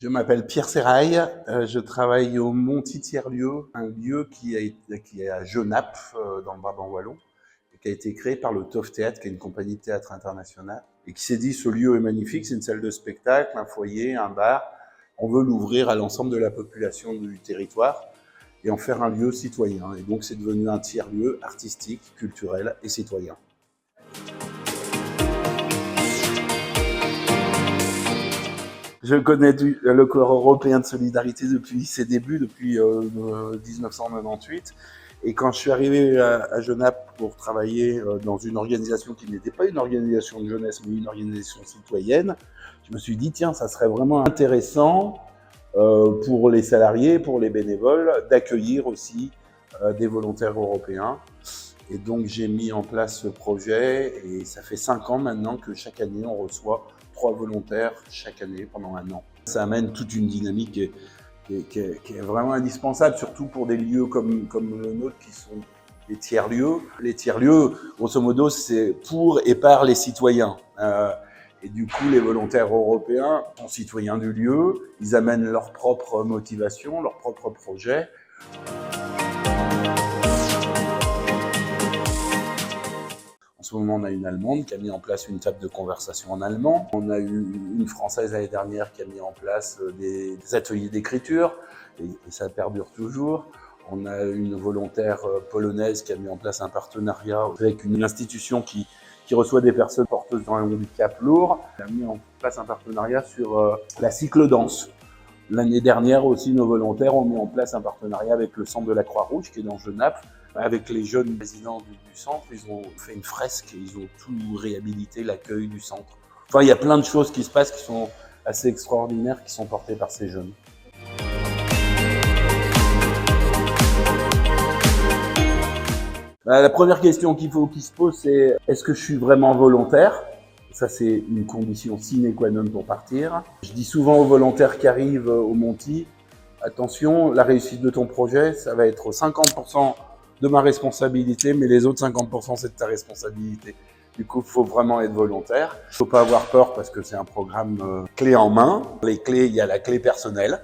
Je m'appelle Pierre Serrail, je travaille au Monti Tiers-Lieu, un lieu qui est à Genappe, dans le Brabant wallon, et qui a été créé par le TOF Théâtre, qui est une compagnie de théâtre internationale, et qui s'est dit ce lieu est magnifique, c'est une salle de spectacle, un foyer, un bar, on veut l'ouvrir à l'ensemble de la population du territoire et en faire un lieu citoyen. Et donc c'est devenu un tiers-lieu artistique, culturel et citoyen. Je connais le corps européen de solidarité depuis ses débuts, depuis 1998. Et quand je suis arrivé à Genappe pour travailler dans une organisation qui n'était pas une organisation de jeunesse, mais une organisation citoyenne, je me suis dit, tiens, ça serait vraiment intéressant pour les salariés, pour les bénévoles, d'accueillir aussi des volontaires européens. Et donc j'ai mis en place ce projet et ça fait 5 ans maintenant que chaque année on reçoit 3 volontaires chaque année pendant 1 an. Ça amène toute une dynamique qui est vraiment indispensable, surtout pour des lieux comme le nôtre qui sont des tiers-lieux. Les tiers-lieux, grosso modo, c'est pour et par les citoyens. Et du coup, les volontaires européens sont citoyens du lieu, ils amènent leur propre motivation, leur propre projet. En ce moment, on a une Allemande qui a mis en place une table de conversation en allemand. On a eu une Française l'année dernière qui a mis en place des ateliers d'écriture, et ça perdure toujours. On a une volontaire polonaise qui a mis en place un partenariat avec une institution qui reçoit des personnes porteuses d'un handicap lourd. Elle a mis en place un partenariat sur la cyclo-danse. L'année dernière aussi, nos volontaires ont mis en place un partenariat avec le centre de la Croix-Rouge qui est dans Genappe. Avec les jeunes résidents du centre, ils ont fait une fresque, ils ont tout réhabilité, l'accueil du centre. Enfin, il y a plein de choses qui se passent qui sont assez extraordinaires, qui sont portées par ces jeunes. La première question qu'il se pose, c'est est-ce que je suis vraiment volontaire ? Ça, c'est une condition sine qua non pour partir. Je dis souvent aux volontaires qui arrivent au Monti, attention, la réussite de ton projet, ça va être 50% de ma responsabilité, mais les autres 50%, c'est de ta responsabilité. Du coup, il faut vraiment être volontaire. Il ne faut pas avoir peur parce que c'est un programme clé en main. Les clés, il y a la clé personnelle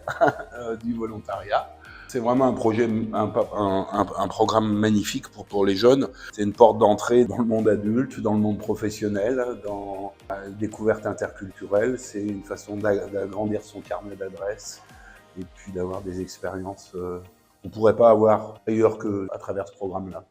du volontariat. C'est vraiment un projet, un programme magnifique pour les jeunes. C'est une porte d'entrée dans le monde adulte, dans le monde professionnel, dans la découverte interculturelle. C'est une façon d'agrandir son carnet d'adresses et puis d'avoir des expériences qu'on ne pourrait pas avoir ailleurs qu'à travers ce programme-là.